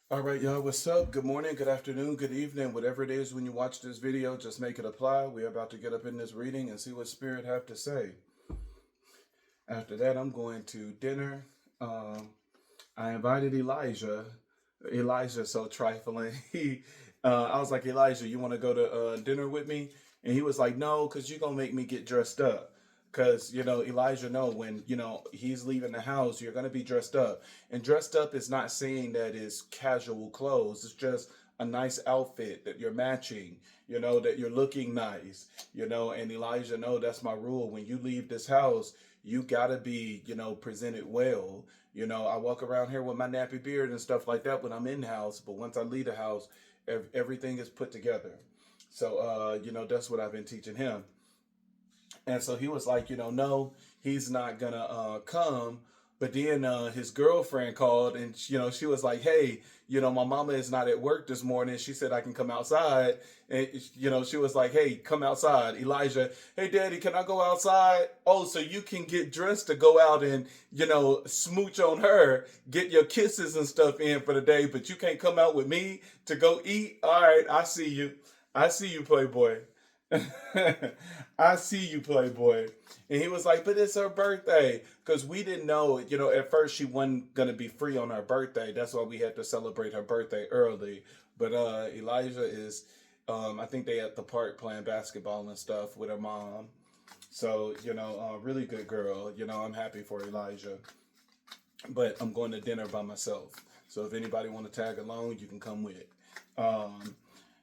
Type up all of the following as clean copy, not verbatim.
All right, y'all, what's up? Good morning, good afternoon, good evening, whatever it is when you watch this video, just make it apply. We're about to get up in this reading and see what Spirit have to say. After that, I'm going to dinner. Um, I invited Elijah. Elijah, so trifling. I was like, Elijah, you want to go to dinner with me? And he was like, no, because you're going to make me get dressed up. Because, Elijah know when, he's leaving the house, you're going to be dressed up. And dressed up is not saying that it's casual clothes. It's just a nice outfit that you're matching, that you're looking nice, and Elijah know that's my rule. When you leave this house, you got to be, presented well. I walk around here with my nappy beard and stuff like that when I'm in the house, but once I leave the house, everything is put together. So, that's what I've been teaching him. And so he was like, no, he's not gonna come. But then his girlfriend called, and she was like, hey, my mama is not at work this morning. She said I can come outside, and she was like, hey, come outside, Elijah. Hey, Daddy, can I go outside? Oh, so you can get dressed to go out and smooch on her, get your kisses and stuff in for the day, but you can't come out with me to go eat. All right, I see you. I see you, Playboy. I see you, Playboy. And he was like, but it's her birthday. Because we didn't know, at first she wasn't going to be free on her birthday. That's why we had to celebrate her birthday early. But Elijah is, I think they at the park playing basketball and stuff with her mom. So, really good girl. I'm happy for Elijah. But I'm going to dinner by myself. So if anybody want to tag along, you can come with. Um,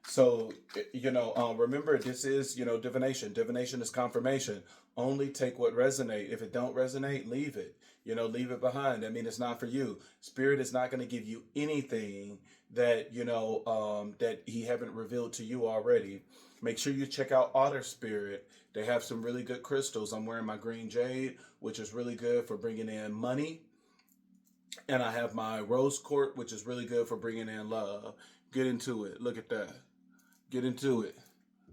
so, remember this is, divination. Divination is confirmation. Only take what resonate. If it don't resonate, leave it. Leave it behind. I mean, it's not for you. Spirit is not going to give you anything that, that he haven't revealed to you already. Make sure you check out Otter Spirit. They have some really good crystals. I'm wearing my green jade, which is really good for bringing in money. And I have my rose quartz, which is really good for bringing in love. Get into it. Look at that. Get into it.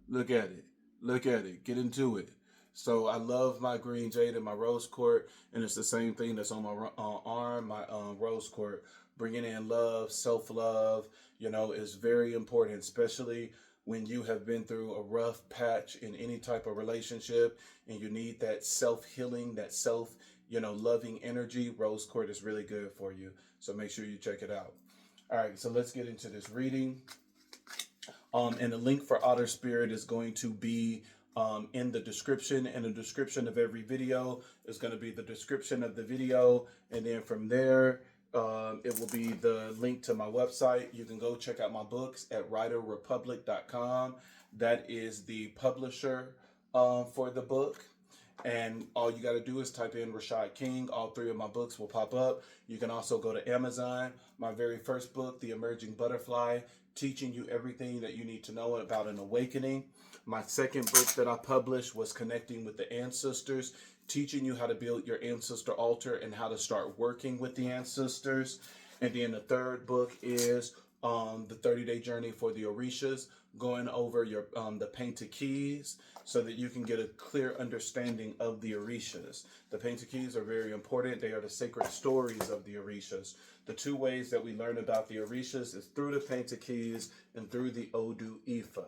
Look at it. Look at it. Get into it. So I love my green jade and my rose quartz, and it's the same thing that's on my arm, my rose quartz. Bringing in love, self love, is very important, especially when you have been through a rough patch in any type of relationship, and you need that self healing, that self, loving energy. Rose quartz is really good for you. So make sure you check it out. All right, so let's get into this reading. And the link for Otter Spirit is going to be in the description. And the description of every video is going to be the description of the video. And then from there, it will be the link to my website. You can go check out my books at writerrepublic.com. That is the publisher for the book. And all you got to do is type in Rashad King. All three of my books will pop up. You can also go to Amazon. My very first book, The Emerging Butterfly, teaching you everything that you need to know about an awakening. My second book that I published was Connecting with the Ancestors, teaching you how to build your ancestor altar and how to start working with the ancestors. And then the third book is the 30-day journey for the Orishas, going over your the painted keys so that you can get a clear understanding of the Orishas. The painted keys are very important. They are the sacred stories of the Orishas. The two ways that we learn about the Orishas is through the painted keys and through the Odu Ifa.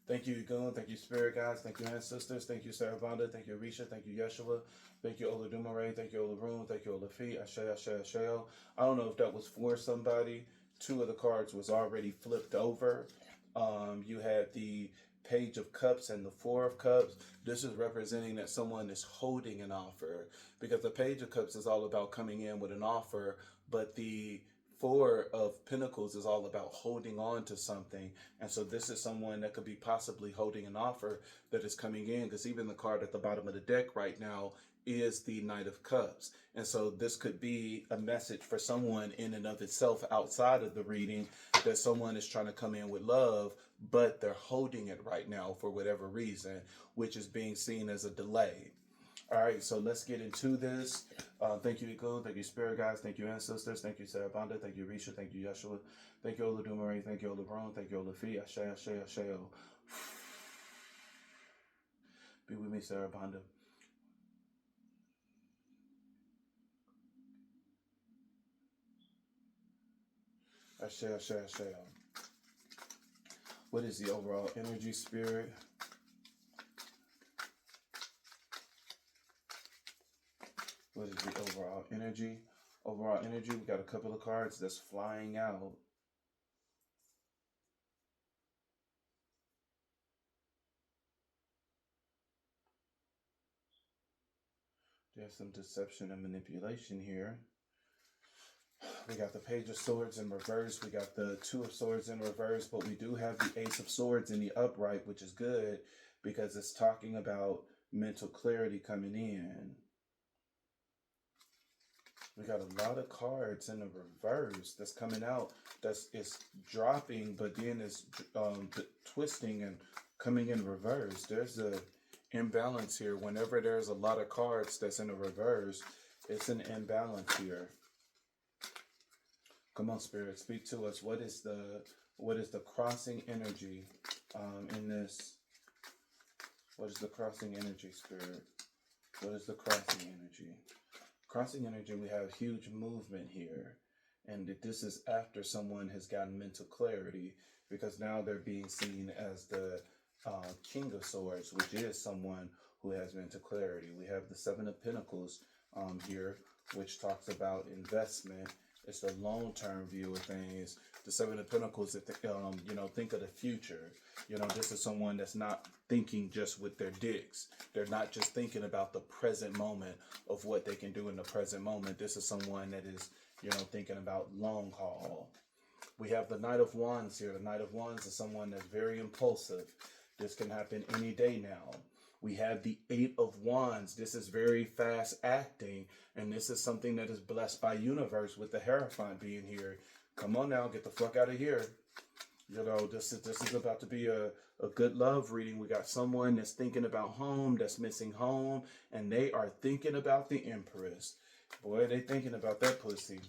Thank you, Gun. Thank you, Spirit Guides. Thank you, Ancestors. Thank you, Saravanda. Thank you, Orisha. Thank you, Yeshua. Thank you, Oladumare. Thank you, Olarun. Thank you, Olafi. Ashe, Ashe, Asheo. I don't know if that was for somebody. Two of the cards was already flipped over. You had the Page of Cups and the Four of Cups. This is representing that someone is holding an offer, because the Page of Cups is all about coming in with an offer, but the Four of Pentacles is all about holding on to something. And so this is someone that could be possibly holding an offer that is coming in, because even the card at the bottom of the deck right now is the Knight of Cups. And so this could be a message for someone in and of itself outside of the reading, that someone is trying to come in with love, but they're holding it right now for whatever reason, which is being seen as a delay. All right, so let's get into this. Thank you, Nicole. Thank you, Spirit Guides. Thank you, Ancestors. Thank you, Sarabanda. Thank you, Risha. Thank you, Yeshua. Thank you, Oladumare. Thank you, Olabron. Thank you, Olafi. Ashe, Ashe, Asheo. Be with me, Sarabanda. Ashe. What is the overall energy, Spirit? What is the overall energy? Overall energy, we got a couple of cards that's flying out. There's some deception and manipulation here. We got the Page of Swords in reverse. We got the Two of Swords in reverse, but we do have the Ace of Swords in the upright, which is good because it's talking about mental clarity coming in. We got a lot of cards in the reverse that's coming out. It's dropping, but then it's twisting and coming in reverse. There's a imbalance here. Whenever there's a lot of cards that's in the reverse, it's an imbalance here. Come on, Spirit, speak to us. What is the crossing energy in this? What is the crossing energy, Spirit? What is the crossing energy? Crossing energy, we have huge movement here. And this is after someone has gotten mental clarity, because now they're being seen as the King of Swords, which is someone who has mental clarity. We have the Seven of Pentacles here, which talks about investment. It's the long-term view of things. The Seven of Pentacles, think of the future. This is someone that's not thinking just with their dicks. They're not just thinking about the present moment of what they can do in the present moment. This is someone that is, thinking about long haul. We have the Knight of Wands here. The Knight of Wands is someone that's very impulsive. This can happen any day now. We have the Eight of Wands. This is very fast acting, and this is something that is blessed by universe with the Hierophant being here. Come on now, get the fuck out of here. This is about to be a good love reading. We got someone that's thinking about home, that's missing home, and they are thinking about the Empress. Boy, they thinking about that pussy.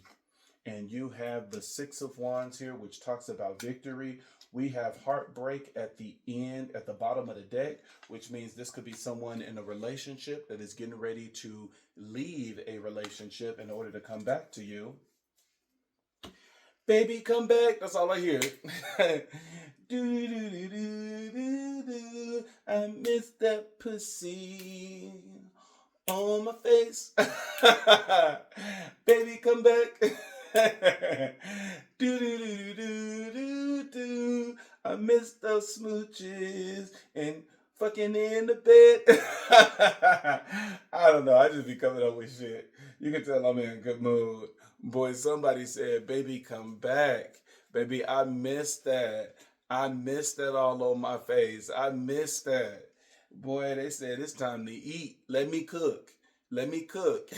And you have the Six of Wands here, which talks about victory. We have heartbreak at the end, at the bottom of the deck, which means this could be someone in a relationship that is getting ready to leave a relationship in order to come back to you. Baby, come back. That's all I hear. Do, do, do, do, do, do. I miss that pussy on my face. Baby, come back. Do, do, do, do, do, do. I miss those smooches and fucking in the bed. I don't know. I just be coming up with shit. You can tell I'm in a good mood. Boy, somebody said, baby, come back. Baby, I missed that. I missed that all on my face. I missed that. Boy, they said it's time to eat. Let me cook. Let me cook.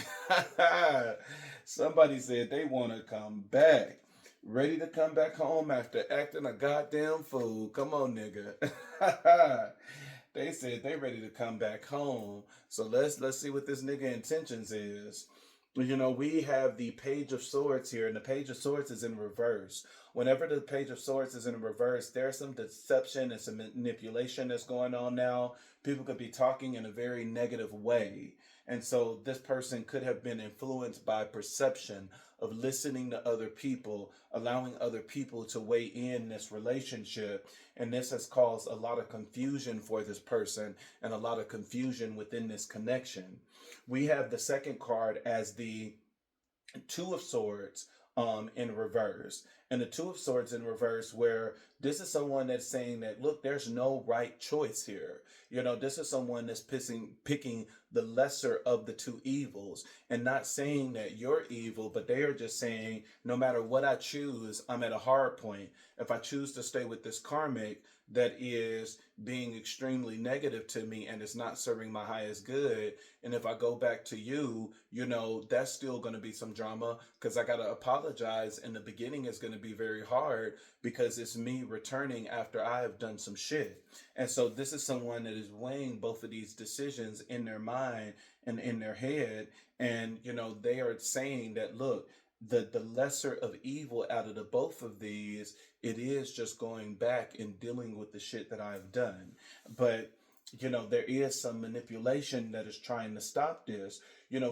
Somebody said they want to come back. Ready to come back home after acting a goddamn fool. Come on, nigga. They said they ready to come back home. So let's see what this nigga intentions is. We have the Page of Swords here, and the Page of Swords is in reverse. Whenever the Page of Swords is in reverse, there's some deception and some manipulation that's going on now. People could be talking in a very negative way. And so this person could have been influenced by perception of listening to other people, allowing other people to weigh in this relationship. And this has caused a lot of confusion for this person and a lot of confusion within this connection. We have the second card as the Two of Swords in reverse. And the Two of Swords in reverse, where this is someone that's saying that, look, there's no right choice here. This is someone that's picking the lesser of the two evils, and not saying that you're evil, but they are just saying, no matter what I choose, I'm at a hard point. If I choose to stay with this karmic that is being extremely negative to me and it's not serving my highest good, and if I go back to you, that's still going to be some drama, because I got to apologize in the beginning. Is going to be very hard because it's me returning after I have done some shit. And so this is someone that is weighing both of these decisions in their mind and in their head. And, they are saying that, look, the lesser of evil out of the both of these, it is just going back and dealing with the shit that I've done. But there is some manipulation that is trying to stop this.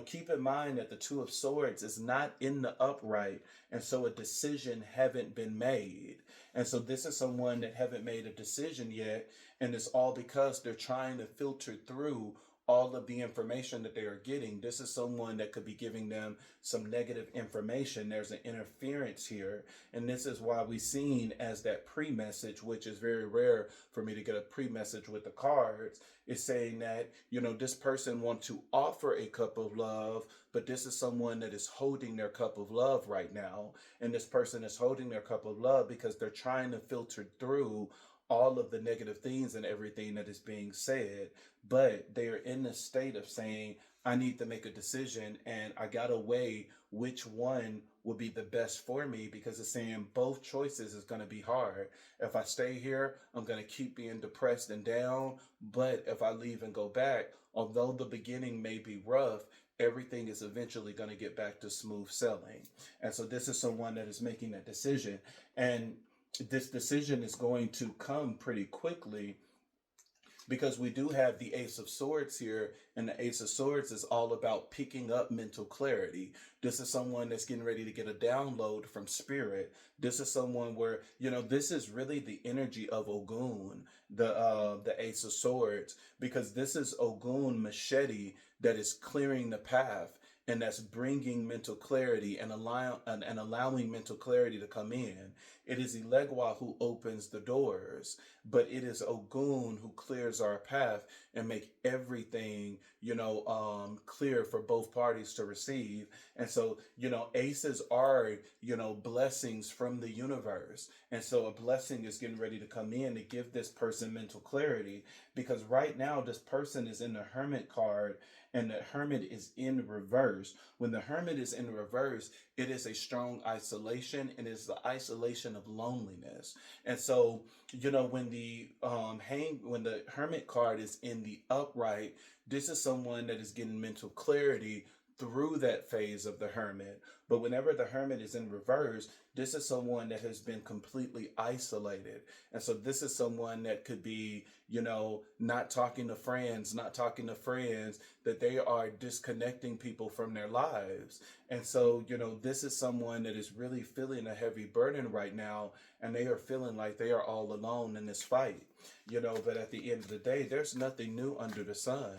Keep in mind that the Two of Swords is not in the upright, and so a decision haven't been made. And so this is someone that haven't made a decision yet, and it's all because they're trying to filter through all of the information that they are getting. This is someone that could be giving them some negative information. There's an interference here, and this is why we seen as that pre-message, which is very rare for me to get a pre-message with the cards, is saying that this person wants to offer a cup of love, but this is someone that is holding their cup of love right now. And this person is holding their cup of love because they're trying to filter through all of the negative things and everything that is being said, but they are in the state of saying, I need to make a decision, and I gotta weigh which one will be the best for me, because it's saying both choices is going to be hard. If I stay here, I'm going to keep being depressed and down, but if I leave and go back, although the beginning may be rough, everything is eventually going to get back to smooth sailing. And so this is someone that is making that decision, and this decision is going to come pretty quickly, because we do have the Ace of Swords here, and the Ace of Swords is all about picking up mental clarity. This is someone that's getting ready to get a download from spirit. This is someone where, this is really the energy of Ogun, the Ace of Swords, because this is Ogun Machete that is clearing the path, and that's bringing mental clarity and allowing mental clarity to come in. It is Elegua who opens the doors, but it is Ogun who clears our path and make everything, clear for both parties to receive. And so, aces are, blessings from the universe. And so a blessing is getting ready to come in to give this person mental clarity, because right now this person is in the Hermit card, and the Hermit is in reverse. When the Hermit is in reverse, it is a strong isolation, and it's the isolation of loneliness. And so, when the Hermit card is in the upright, this is someone that is getting mental clarity through that phase of the Hermit. But whenever the Hermit is in reverse, this is someone that has been completely isolated. And so this is someone that could be, not talking to friends, that they are disconnecting people from their lives. And so, this is someone that is really feeling a heavy burden right now, and they are feeling like they are all alone in this fight. But at the end of the day, there's nothing new under the sun.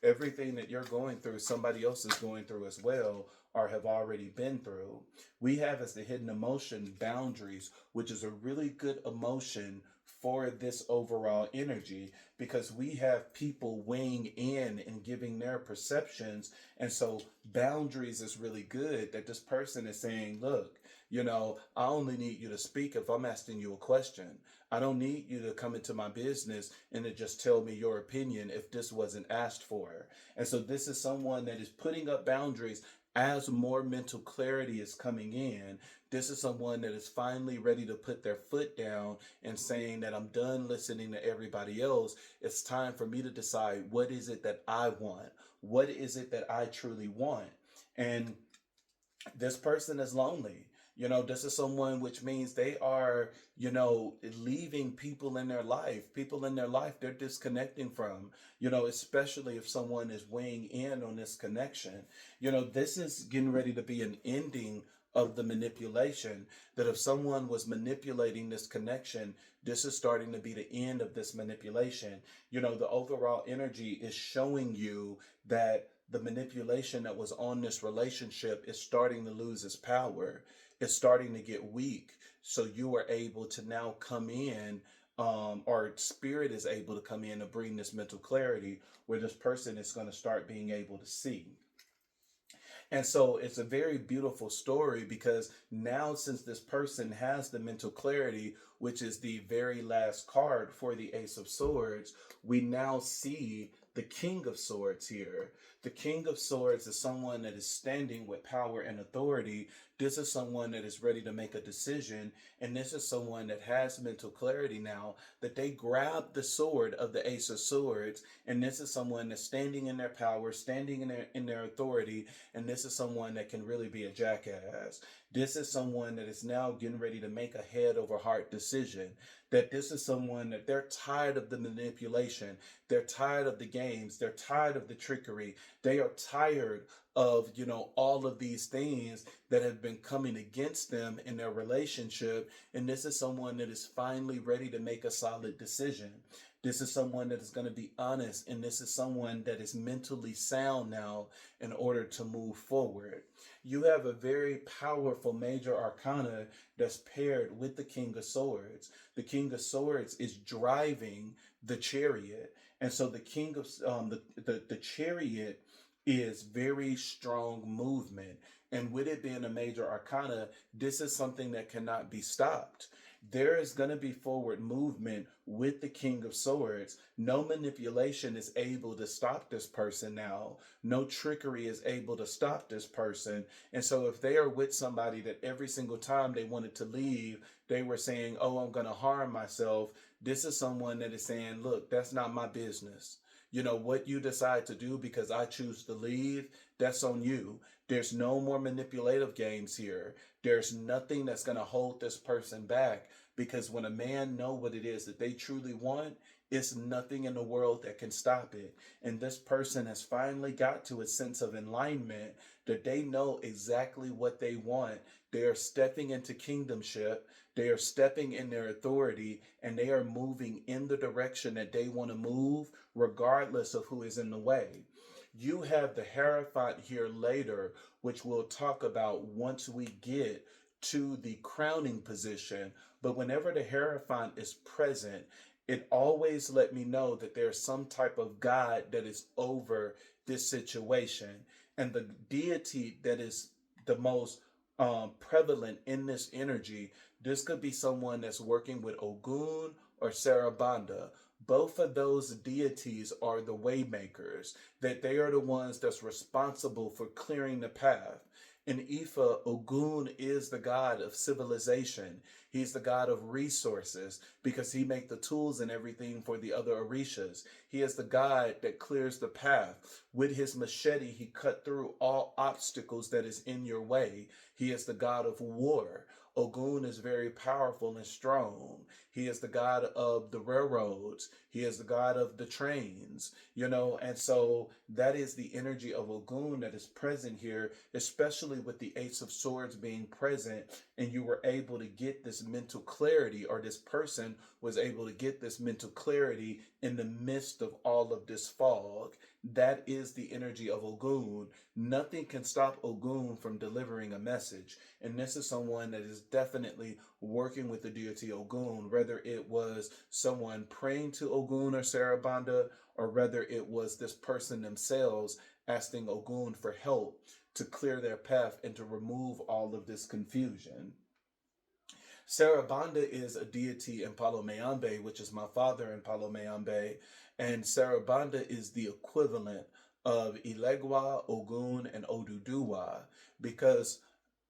Everything that you're going through, somebody else is going through as well, or have already been through. We have as the hidden emotion boundaries, which is a really good emotion for this overall energy, because we have people weighing in and giving their perceptions. And so boundaries is really good, that this person is saying, look, I only need you to speak if I'm asking you a question. I don't need you to come into my business and to just tell me your opinion if this wasn't asked for. And so this is someone that is putting up boundaries as more mental clarity is coming in. This is someone that is finally ready to put their foot down and saying that I'm done listening to everybody else. It's time for me to decide, what is it that I want? What is it that I truly want? And this person is lonely. This is someone which means they are, leaving people in their life. People in their life they're disconnecting from, especially if someone is weighing in on this connection. This is getting ready to be an ending of the manipulation, that if someone was manipulating this connection, this is starting to be the end of this manipulation. The overall energy is showing you that the manipulation that was on this relationship is starting to lose its power. It's starting to get weak. So you are able to now come in, or spirit is able to come in to bring this mental clarity, where this person is going to start being able to see. And so it's a very beautiful story, because now, since this person has the mental clarity, which is the very last card for the Ace of Swords, we now see the King of Swords here. The King of Swords is someone that is standing with power and authority. This is someone that is ready to make a decision. And this is someone that has mental clarity now that they grab the sword of the Ace of Swords. And this is someone that's standing in their power, standing in their authority. And this is someone that can really be a jackass. This is someone that is now getting ready to make a head over heart decision. That this is someone that they're tired of the manipulation. They're tired of the games. They're tired of the trickery. They are tired of, all of these things that have been coming against them in their relationship. And this is someone that is finally ready to make a solid decision. This is someone that is going to be honest. And this is someone that is mentally sound now in order to move forward. You have a very powerful major arcana that's paired with the King of Swords. The King of Swords is driving the chariot. And so the King of the chariot is very strong movement. And with it being a major arcana, this is something that cannot be stopped. There is going to be forward movement with the King of Swords. No manipulation is able to stop this person now. No trickery is able to stop this person. And so if they are with somebody that every single time they wanted to leave, they were saying, oh, I'm going to harm myself. This is someone that is saying, look, that's not my business. What you decide to do because I choose to leave, that's on you. There's no more manipulative games here. There's nothing that's going to hold this person back, because when a man knows what it is that they truly want, it's nothing in the world that can stop it. And this person has finally got to a sense of alignment that they know exactly what they want. They are stepping into kingdomship. They are stepping in their authority, and they are moving in the direction that they want to move, regardless of who is in the way. You have the Hierophant here later, which we'll talk about once we get to the crowning position. But whenever the Hierophant is present, it always let me know that there's some type of God that is over this situation. And the deity that is the most prevalent in this energy, this could be someone that's working with Ogun or Sarabanda. Both of those deities are the waymakers, that they are the ones that's responsible for clearing the path. In Ifa, Ogun is the god of civilization. He's the god of resources because he makes the tools and everything for the other Orishas. He is the god that clears the path. With his machete, he cut through all obstacles that is in your way. He is the god of war. Ogun is very powerful and strong. He is the god of the railroads. He is the god of the trains, and so that is the energy of Ogun that is present here, especially with the Ace of Swords being present, and you were able to get this mental clarity, or this person was able to get this mental clarity in the midst of all of this fog. That is the energy of Ogun. Nothing can stop Ogun from delivering a message. And this is someone that is definitely working with the deity Ogun, whether it was someone praying to Ogun or Sarabanda, or whether it was this person themselves asking Ogun for help to clear their path and to remove all of this confusion. Sarabanda is a deity in Palo Mayombe, which is my father in Palo Mayombe, and Sarabanda is the equivalent of Ilegwa, Ogun, and Oduduwa, because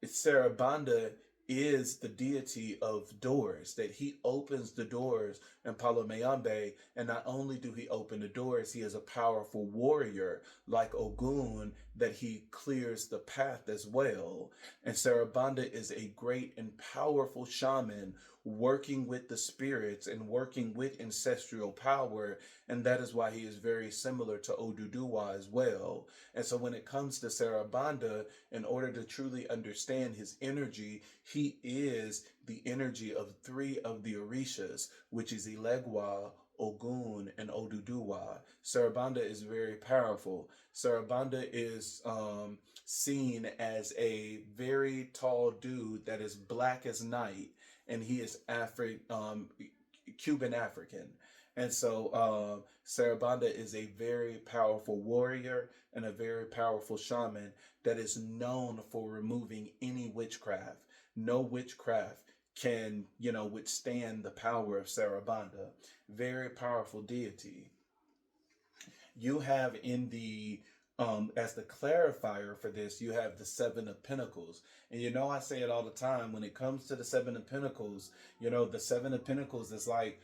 Sarabanda is the deity of doors, that he opens the doors in Palo Mayombe, and not only do he open the doors, he is a powerful warrior like Ogun, that he clears the path as well. And Sarabanda is a great and powerful shaman working with the spirits and working with ancestral power, and that is why he is very similar to Oduduwa as well. And so when it comes to Sarabanda, in order to truly understand his energy, he is the energy of three of the Orishas, which is Ilegwa, Ogun, and Oduduwa. Sarabanda is very powerful. Sarabanda is seen as a very tall dude that is black as night, and he is Cuban African. And so Sarabanda is a very powerful warrior and a very powerful shaman that is known for removing any witchcraft. No witchcraft can, withstand the power of Sarabanda. Very powerful deity. You have in the as the clarifier for this, you have the Seven of Pentacles. And I say it all the time when it comes to the Seven of Pentacles, the Seven of Pentacles is like,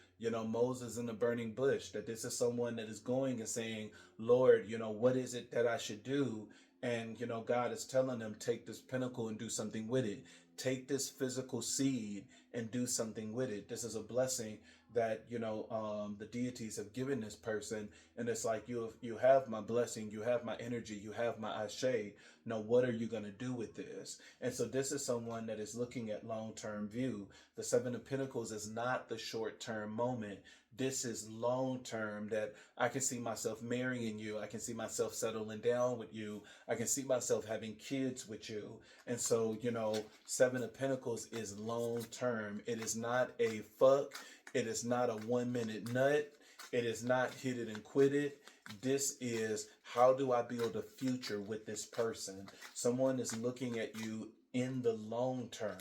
Moses in the burning bush, that this is someone that is going and saying, Lord, what is it that I should do? And, God is telling them, take this pinnacle and do something with it. Take this physical seed and do something with it. This is a blessing that, the deities have given this person. And it's like, you have my blessing, you have my energy, you have my ashe. Now, what are you going to do with this? And so this is someone that is looking at long-term view. The Seven of Pentacles is not the short-term moment. This is long-term, that I can see myself marrying you. I can see myself settling down with you. I can see myself having kids with you. And so, Seven of Pentacles is long-term. It is not a fuck. It is not a 1 minute nut. It is not hit it and quit it. This is, how do I build a future with this person? Someone is looking at you in the long term.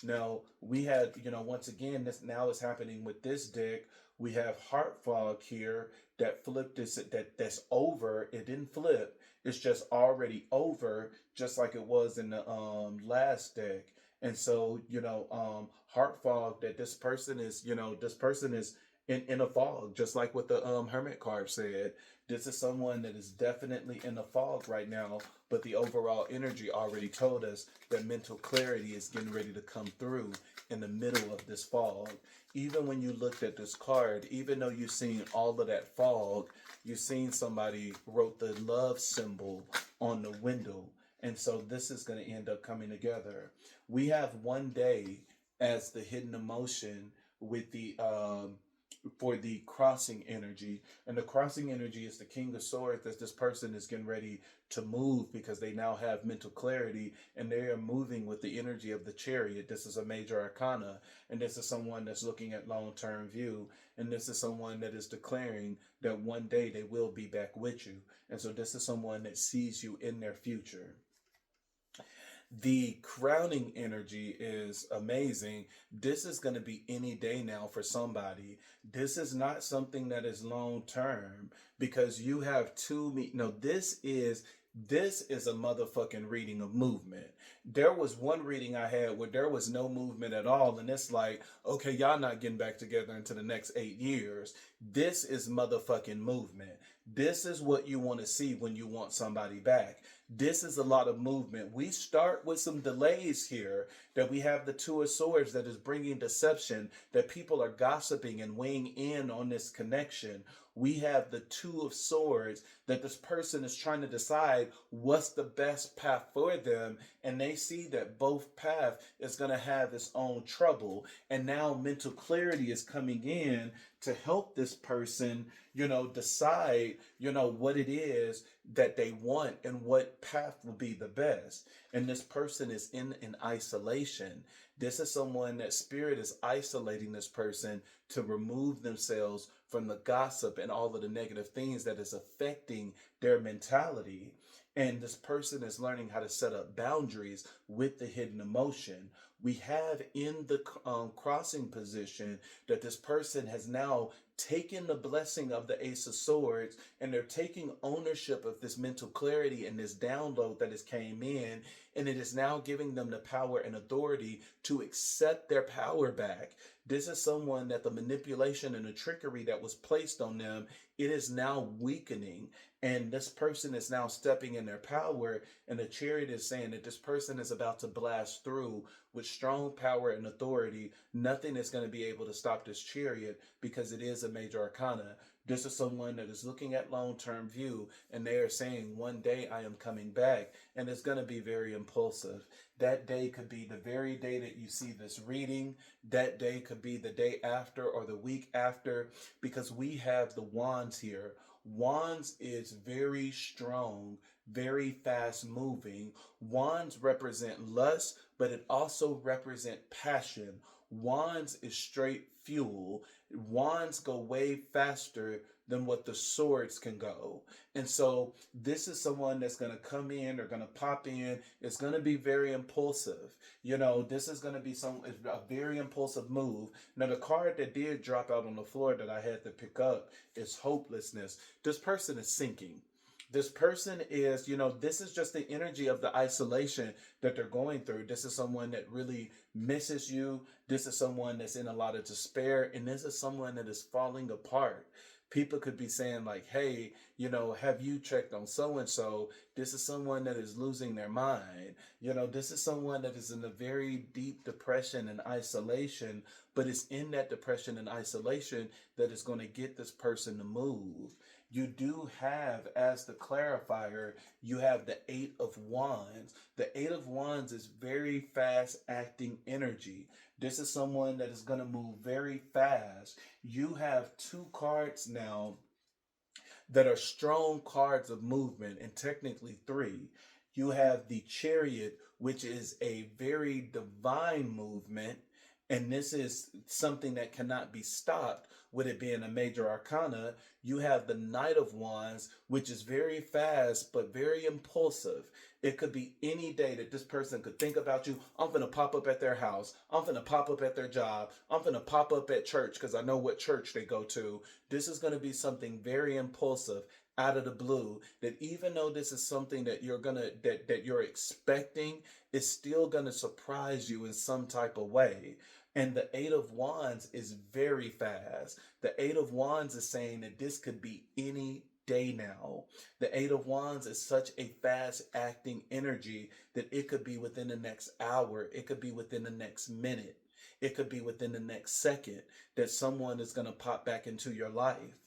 Now, we had, once again, this now is happening with this deck. We have Heart Fog here that flipped this, that's over. It didn't flip. It's just already over, just like it was in the last deck. And so, Heart Fog, that this person is, in a fog, just like what the Hermit card said. This is someone that is definitely in a fog right now, but the overall energy already told us that mental clarity is getting ready to come through in the middle of this fog. Even when you looked at this card, even though you've seen all of that fog, you've seen somebody wrote the love symbol on the window. And so this is going to end up coming together. We have one day as the hidden emotion with the for the crossing energy. And the crossing energy is the King of Swords, that this person is getting ready to move because they now have mental clarity and they are moving with the energy of the Chariot. This is a major arcana, and this is someone that's looking at long-term view, and this is someone that is declaring that one day they will be back with you. And so this is someone that sees you in their future. The crowning energy is amazing. This is going to be any day now for somebody. This is not something that is long term, because you have this is a motherfucking reading of movement. There was one reading I had where there was no movement at all, and it's like, okay, y'all not getting back together into the next 8 years. This is motherfucking movement. This is what you want to see when you want somebody back. This is a lot of movement. We start with some delays here, that we have the Two of Swords that is bringing deception, that people are gossiping and weighing in on this connection. We have the Two of Swords, that this person is trying to decide what's the best path for them, and they see that both path is going to have its own trouble. And now mental clarity is coming in to help this person, decide, what it is that they want and what path will be the best. And this person is in an isolation. This is someone that Spirit is isolating this person to remove themselves from the gossip and all of the negative things that is affecting their mentality. And this person is learning how to set up boundaries with the hidden emotion. We have in the crossing position that this person has now taken the blessing of the Ace of Swords, and they're taking ownership of this mental clarity and this download that has came in, and it is now giving them the power and authority to accept their power back. This is someone that the manipulation and the trickery that was placed on them, it is now weakening. And this person is now stepping in their power, and the Chariot is saying that this person is about to blast through with strong power and authority. Nothing is going to be able to stop this Chariot, because it is a major arcana. This is someone that is looking at long-term view, and they are saying, one day I am coming back, and it's going to be very impulsive. That day could be the very day that you see this reading. That day could be the day after or the week after, because we have the Wands here. Wands is very strong, very fast moving. Wands represent lust, but it also represent passion. Wands is straight fuel. Wands go way faster than what the swords can go. And so this is someone that's going to come in or going to pop in. It's going to be very impulsive. This is going to be a very impulsive move. Now, the card that did drop out on the floor that I had to pick up is hopelessness. This person is sinking. This person is, this is just the energy of the isolation that they're going through. This is someone that really misses you. This is someone that's in a lot of despair. And this is someone that is falling apart. People could be saying, like, hey, have you checked on so and so? This is someone that is losing their mind. This is someone that is in a very deep depression and isolation, but it's in that depression and isolation that is going to get this person to move. You do have, as the clarifier, you have the Eight of Wands. The Eight of Wands is very fast acting energy. This is someone that is going to move very fast. You have two cards now that are strong cards of movement, and technically three. You have the Chariot, which is a very divine movement, and this is something that cannot be stopped with it being a major arcana. You have the Knight of Wands, which is very fast but very impulsive. It could be any day that this person could think about you. I'm going to pop up at their house. I'm going to pop up at their job. I'm going to pop up at church because I know what church they go to. This is going to be something very impulsive out of the blue, that even though this is something that you're expecting, it's still going to surprise you in some type of way. And the Eight of Wands is very fast. The Eight of Wands is saying that this could be any day now. The Eight of Wands is such a fast acting energy that it could be within the next hour. It could be within the next minute. It could be within the next second that someone is going to pop back into your life.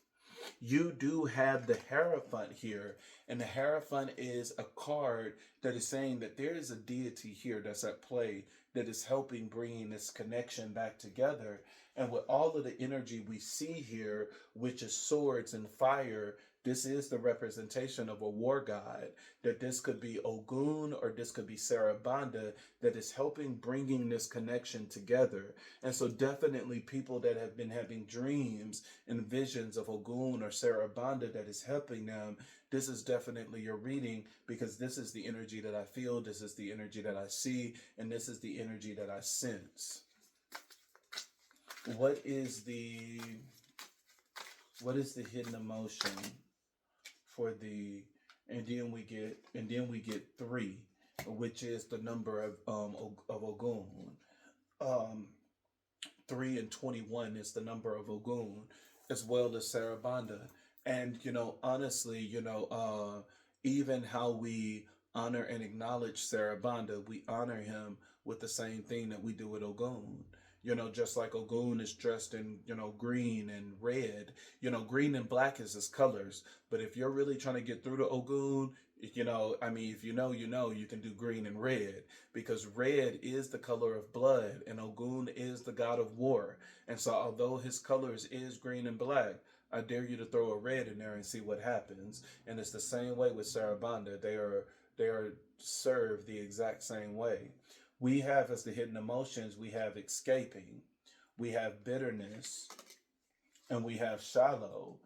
You do have the Hierophant here, and the Hierophant is a card that is saying that there is a deity here that's at play that is helping bringing this connection back together. And with all of the energy we see here, which is swords and fire, this is the representation of a war god, that this could be Ogun or this could be Sarabanda that is helping bringing this connection together. And so definitely people that have been having dreams and visions of Ogun or Sarabanda that is helping them, this is definitely your reading, because this is the energy that I feel, this is the energy that I see, and this is the energy that I sense. What is the hidden emotion for the, and then we get 3, which is the number of Ogun. 3 and 21 is the number of Ogun, as well as Sarabanda. And honestly, even how we honor and acknowledge Sarabanda, we honor him with the same thing that we do with Ogun. Just like Ogun is dressed in, green and red. Green and black is his colors. But if you're really trying to get through to Ogun, if you can do green and red, because red is the color of blood and Ogun is the god of war. And so although his colors is green and black, I dare you to throw a red in there and see what happens. And it's the same way with Sarabanda. They are served the exact same way. We have, as the hidden emotions, we have escaping, we have bitterness, and we have shallow.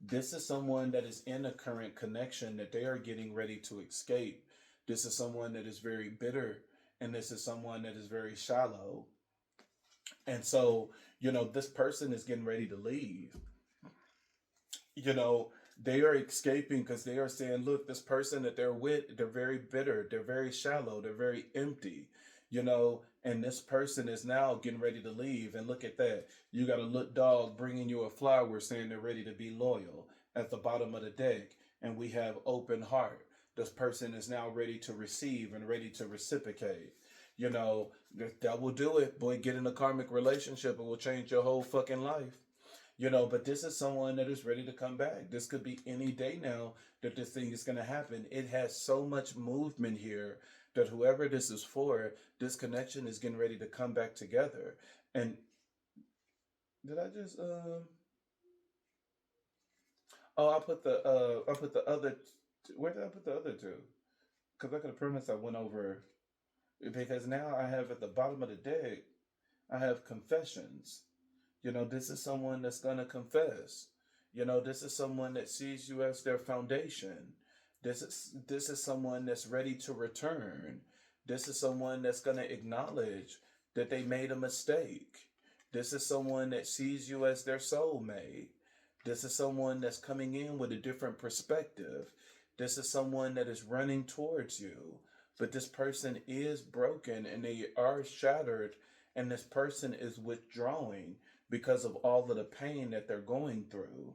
This is someone that is in a current connection that they are getting ready to escape. This is someone that is very bitter, and this is someone that is very shallow. And so, this person is getting ready to leave. They are escaping because they are saying, look, this person that they're with, they're very bitter, they're very shallow, they're very empty, and this person is now getting ready to leave. And look at that. You got a little dog bringing you a flower saying they're ready to be loyal at the bottom of the deck. And we have open heart. This person is now ready to receive and ready to reciprocate. That will do it. Boy, get in a karmic relationship. It will change your whole fucking life. But this is someone that is ready to come back. This could be any day now that this thing is going to happen. It has so much movement here that whoever this is for, this connection is getting ready to come back together. And did I just, I put the other, where did I put the other two? Because I could have promised I went over, because now I have at the bottom of the deck, I have confessions. This is someone that's going to confess. This is someone that sees you as their foundation. This is someone that's ready to return. This is someone that's going to acknowledge that they made a mistake. This is someone that sees you as their soulmate. This is someone that's coming in with a different perspective. This is someone that is running towards you. But this person is broken and they are shattered, and this person is withdrawing because of all of the pain that they're going through.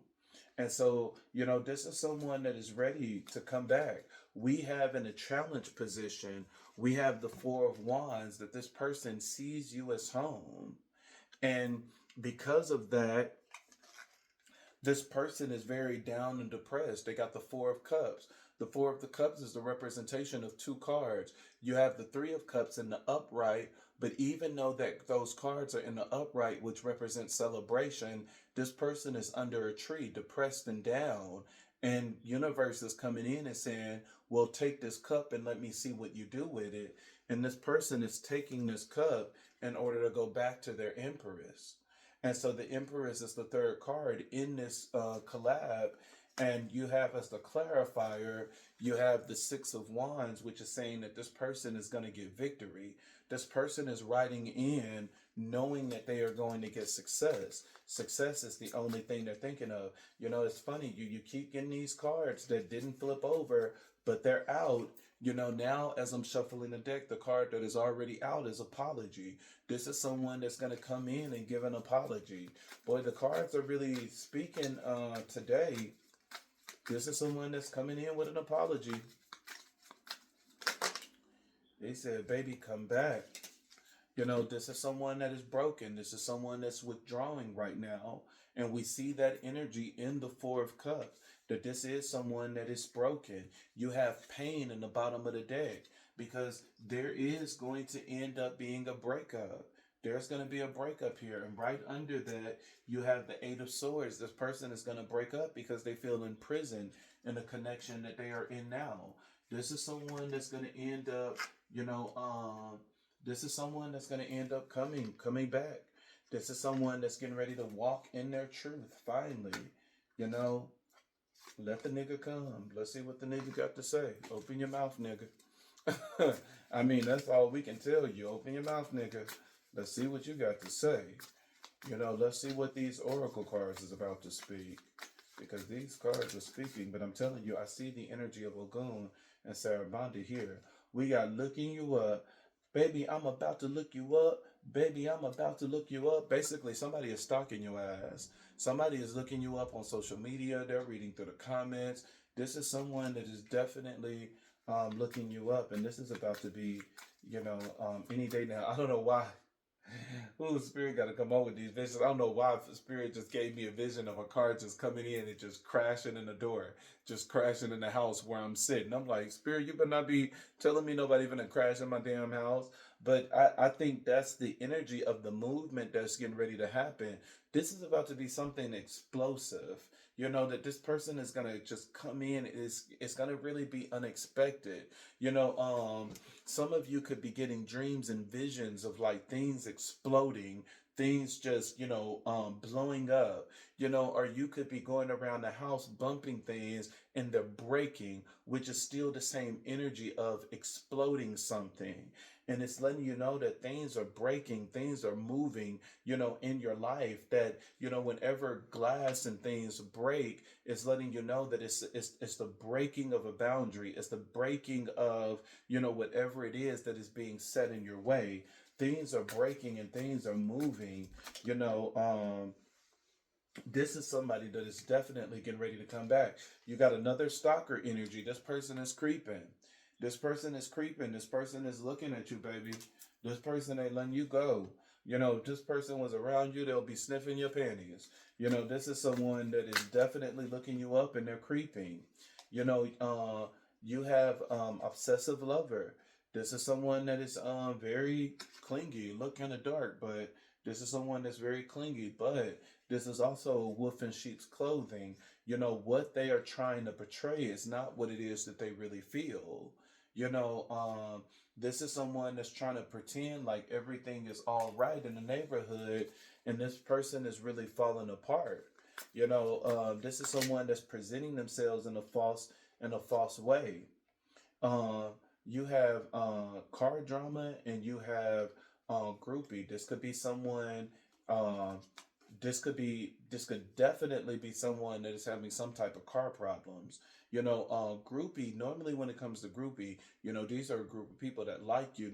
And so, this is someone that is ready to come back. We have in a challenge position, we have the Four of Wands, that this person sees you as home. And because of that, this person is very down and depressed. They got the Four of Cups. The Four of the Cups is the representation of two cards. You have the Three of Cups in the upright, but even though that those cards are in the upright, which represents celebration, this person is under a tree, depressed and down. And universe is coming in and saying, well, take this cup and let me see what you do with it. And this person is taking this cup in order to go back to their Empress. And so the Empress is the third card in this collab. And you have, as the clarifier, you have the Six of Wands, which is saying that this person is going to get victory. This person is writing in knowing that they are going to get success. Success is the only thing they're thinking of. It's funny. You keep getting these cards that didn't flip over, but they're out. Now as I'm shuffling the deck, the card that is already out is apology. This is someone that's going to come in and give an apology. Boy, the cards are really speaking today. This is someone that's coming in with an apology. They said, baby, come back. This is someone that is broken. This is someone that's withdrawing right now. And we see that energy in the Four of Cups, that this is someone that is broken. You have pain in the bottom of the deck because there is going to end up being a breakup. There's going to be a breakup here. And right under that, you have the Eight of Swords. This person is going to break up because they feel imprisoned in the connection that they are in now. This is someone that's going to end up, this is someone that's going to end up coming back. This is someone that's getting ready to walk in their truth, finally. Let the nigga come. Let's see what the nigga got to say. Open your mouth, nigga. I mean, that's all we can tell you. Open your mouth, nigga. Let's see what you got to say. Let's see what these oracle cards is about to speak. Because these cards are speaking, but I'm telling you, I see the energy of Ogun and Sarabandi here. We got looking you up. Baby, I'm about to look you up. Baby, I'm about to look you up. Basically, somebody is stalking your ass. Somebody is looking you up on social media. They're reading through the comments. This is someone that is definitely looking you up. And this is about to be, any day now. I don't know why. Ooh, Spirit got to come up with these visions. I don't know why Spirit just gave me a vision of a car just coming in and just crashing in the door, just crashing in the house where I'm sitting. I'm like, Spirit, you better not be telling me nobody even gonna crash in my damn house. But I think that's the energy of the movement that's getting ready to happen. This is about to be something explosive. That this person is gonna just come in. It's gonna really be unexpected. Some of you could be getting dreams and visions of like things exploding, things just, blowing up, or you could be going around the house bumping things and they're breaking, which is still the same energy of exploding something. And it's letting you know that things are breaking, things are moving, in your life, that, whenever glass and things break, it's letting you know that it's the breaking of a boundary. It's the breaking of, whatever it is that is being set in your way. Things are breaking and things are moving, this is somebody that is definitely getting ready to come back. You got another stalker energy. This person is creeping. This person is creeping. This person is looking at you, baby. This person ain't letting you go. This person was around you. They'll be sniffing your panties. This is someone that is definitely looking you up and they're creeping. You have obsessive lover. This is someone that is very clingy. Look kind of dark, but this is someone that's very clingy. But this is also a wolf in sheep's clothing. What they are trying to portray is not what it is that they really feel. This is someone that's trying to pretend like everything is all right in the neighborhood, and this person is really falling apart. This is someone that's presenting themselves in a false way. Um, you have car drama and you have groupie. This could be someone. Um, this could definitely be someone that is having some type of car problems. Groupie. Normally, when it comes to groupie, these are a group of people that like you.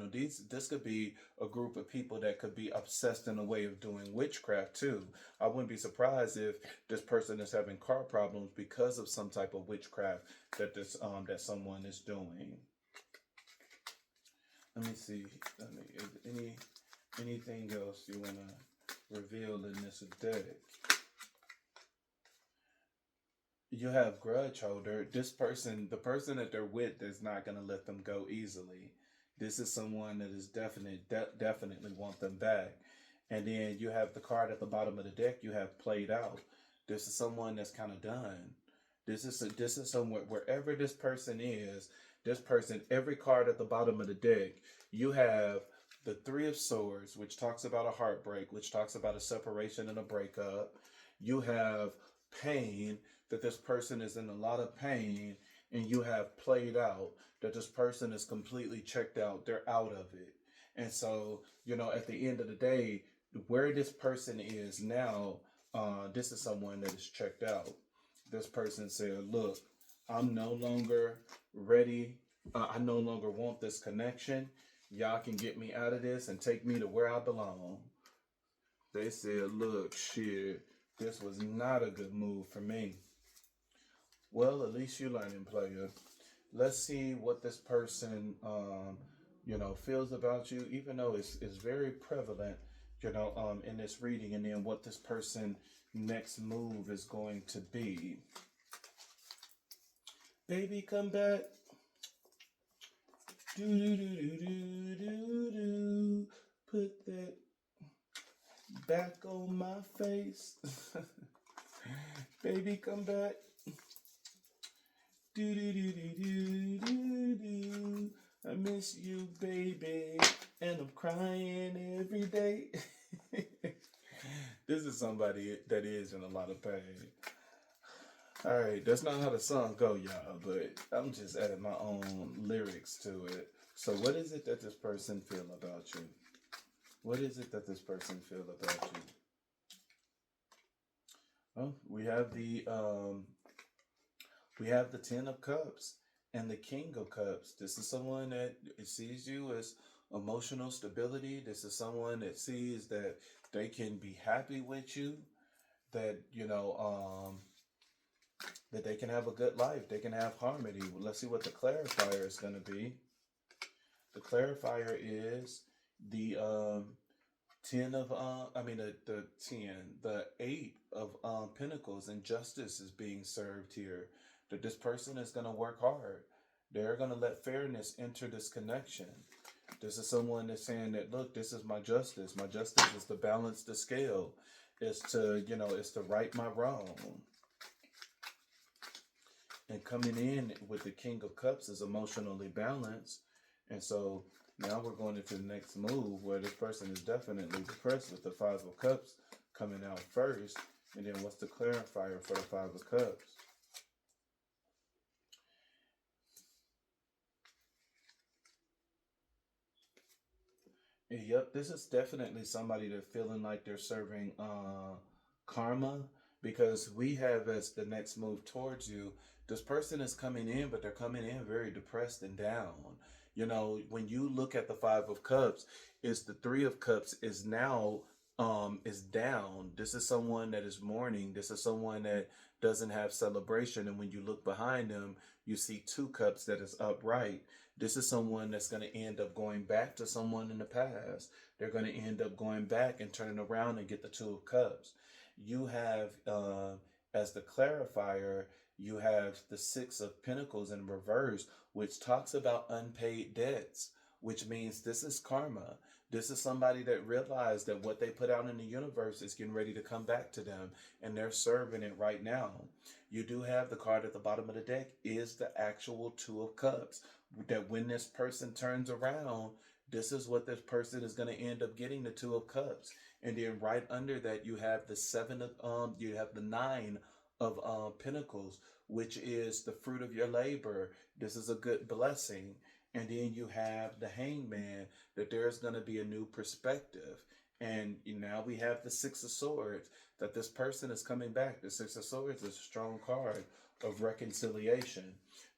This could be a group of people that could be obsessed in a way of doing witchcraft too. I wouldn't be surprised if this person is having car problems because of some type of witchcraft that someone is doing. Let me see. Is anything else you wanna reveal in this deck? You have grudge holder. This person, the person that they're with, is not gonna let them go easily. This is someone that is definitely want them back. And then you have the card at the bottom of the deck. You have played out. This is someone that's kind of done. This is somewhere wherever this person is. This person, every card at the bottom of the deck, you have the Three of Swords, which talks about a heartbreak, which talks about a separation and a breakup. You have pain, that this person is in a lot of pain, and you have played out, that this person is completely checked out. They're out of it. And so, at the end of the day, where this person is now, this is someone that is checked out. This person said, look, I'm no longer ready. I no longer want this connection. Y'all can get me out of this and take me to where I belong. They said, look, shit, this was not a good move for me. Well, at least you're learning, player. Let's see what this person, feels about you, even though it's very prevalent, in this reading, and then what this person next move is going to be. Baby, come back. Do do do do do do do. Put that back on my face. Baby, come back. Do do do do do do do. I miss you, baby, and I'm crying every day. This is somebody that is in a lot of pain. All right, that's not how the song go, y'all, but I'm just adding my own lyrics to it. So, what is it that this person feel about you? What is it that this person feel about you? Well, we have the Ten of Cups and the King of Cups. This is someone that sees you as emotional stability. This is someone that sees that they can be happy with you, that that they can have a good life, they can have harmony. Let's see what the clarifier is going to be. The clarifier is the the 8 of Pentacles, and justice is being served here. That this person is going to work hard. They're going to let fairness enter this connection. This is someone that's saying that, look, this is my justice. My justice is to balance the scale. It's to right my wrong. And coming in with the King of Cups is emotionally balanced. And so now we're going into the next move where this person is definitely depressed with the Five of Cups coming out first. And then what's the clarifier for the Five of Cups? Yep, this is definitely somebody that's feeling like they're serving karma, because we have as the next move towards you, this person is coming in, but they're coming in very depressed and down. When you look at the Five of Cups, it's the Three of Cups is now is down. This is someone that is mourning. This is someone that doesn't have celebration. And when you look behind them, you see Two Cups that is upright. This is someone that's going to end up going back to someone in the past. They're going to end up going back and turning around and get the Two of Cups. You have, as the clarifier, you have the Six of Pentacles in reverse, which talks about unpaid debts, which means this is karma. This is somebody that realized that what they put out in the universe is getting ready to come back to them, and they're serving it right now. You do have the card at the bottom of the deck is the actual Two of Cups, that when this person turns around, This is what this person is going to end up getting, the Two of Cups. And then right under that, you have the seven of, you have the nine of Pentacles, which is the fruit of your labor. This is a good blessing. And then you have the Hangman, that there's going to be a new perspective. And now we have the Six of Swords, that this person is coming back. The Six of Swords is a strong card of reconciliation.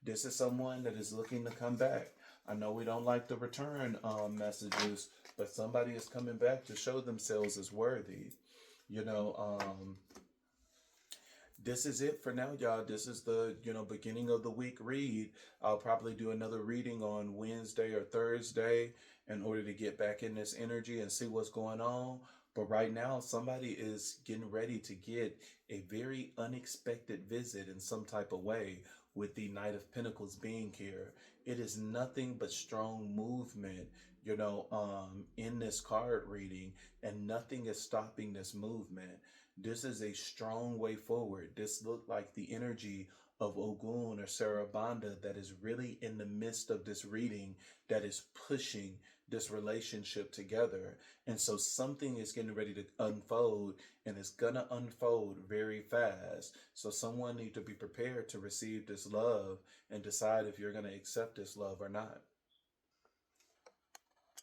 This is someone that is looking to come back. I know we don't like the return messages, but somebody is coming back to show themselves as worthy. You know, this is it for now, y'all. This is the, beginning of the week read. I'll probably do another reading on Wednesday or Thursday in order to get back in this energy and see what's going on. But right now, somebody is getting ready to get a very unexpected visit in some type of way with the Knight of Pentacles being here. It is nothing but strong movement, in this card reading, and nothing is stopping this movement. This is a strong way forward. This looked like the energy of Ogun or Sarabanda that is really in the midst of this reading, that is pushing this relationship together. And so something is getting ready to unfold, and it's gonna unfold very fast. So someone needs to be prepared to receive this love and decide if you're gonna accept this love or not.